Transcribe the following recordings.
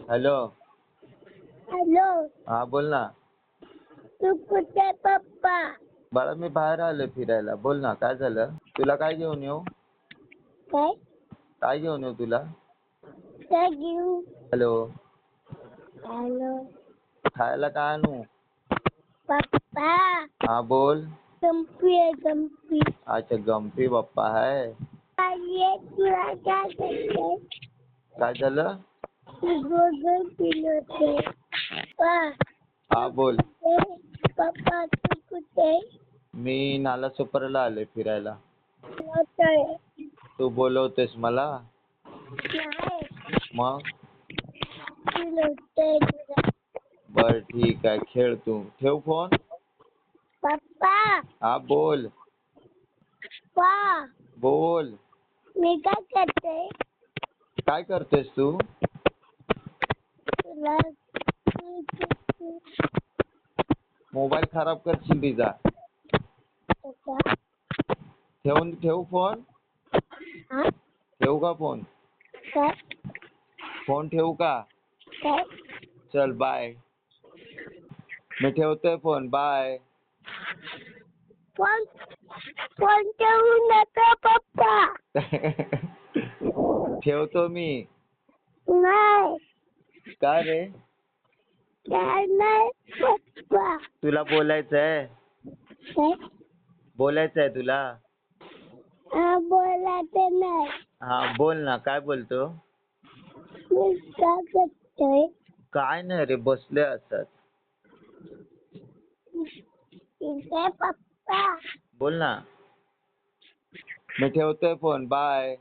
Hello. Hello. हा बोल ना. तू कुठे पप्पा? बाळा मी बाहेर आलोय फिरायला. बोल ना काय झालं? तुला काय घेऊन येऊ? काय? काय घेऊन येऊ तुला? काय घेऊ? हॅलो. हॅलो. खायला काय आणू? पप्पा. हा बोल. गंपी आहे गंपी. अच्छा गंपी पप्पा है. ये तुला काय करते? काय झालं? गोगल पिलो ते. पप्पा. हा बोल. पप्पा तू कुठे? मी नालासोपाराला आलोय फिरायला. नाही. तू बोलवतेस मला? मग बर ठीक आहे खेळ तू. ठेव फोन. पप्पा. हा बोल. पप्पा. बोल. मी काय करते? काय करतेस तू? तुला मोबाईल खराब करशील तिचा. ठेव फोन. हा? ठेवू का फोन? काय? फोन ठेवू का? काय? चल बाय. मी ठेवतोय फोन. बाय. फोन ठेवू नका पप्पा. ठेवतो मी. नाही. का रे? काय नाही पप्पा. तुला बोलायचंय? काय? बोलायचंय तुला? हा बोलायचं नाही. हा बोल ना. काय बोलतो? मी काय करतोय? काय नाही रे बसले असत. इथे पप्पा. बोल ना. मी ठेवतोय फोन. बाय.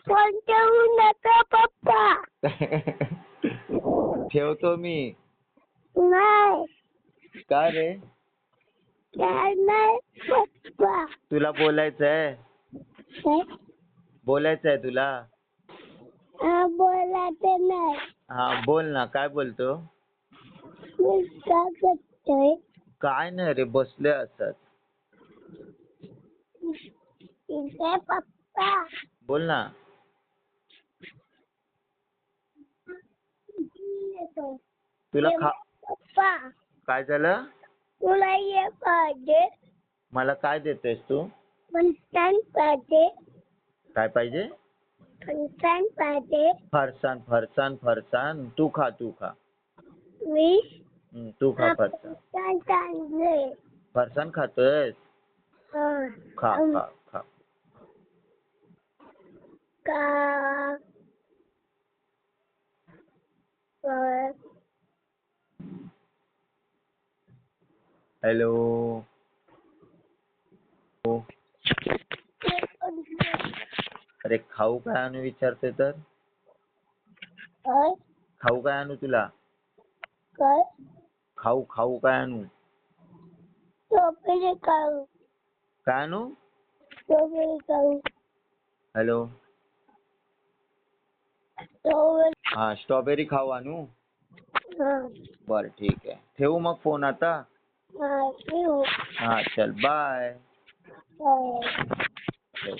फोन ठेवू नका पप्पा. ठेवतो मी. नाही. का रे? काय नाही पप्पा. तुला बोलायचंय? काय? बोलायचंय तुला? हा बोलायचं नाही. हा बोल ना. काय बोलतो? मी काय करतोय? काय नाही रे बसले असत. इथे पप्पा. बोल ना. तुला पप्पा. काय झालं? तुला ये पाहिजे? मला काय देतेस तू? फरसाण पाहिजे? काय पाहिजे? फरसाण पाहिजे? फरसाण. तू खा. मी तू खा फरसाण. फरसाण चांगले. फरसाण खातोयस? खा. का हॅलो. अरे खाऊ काय आणू विचारते तर? काय? खाऊ काय आणू तुला? काय? खाऊ काय आणू? स्ट्रॉबेरी खाऊ. काय आणू? स्ट्रॉबेरी खाऊ. हॅलो. हा स्ट्रॉबेरी खाऊ आणू? बर ठीक आहे. ठेवू मग फोन आता? हा ठेव. हा चल बाय. बाय.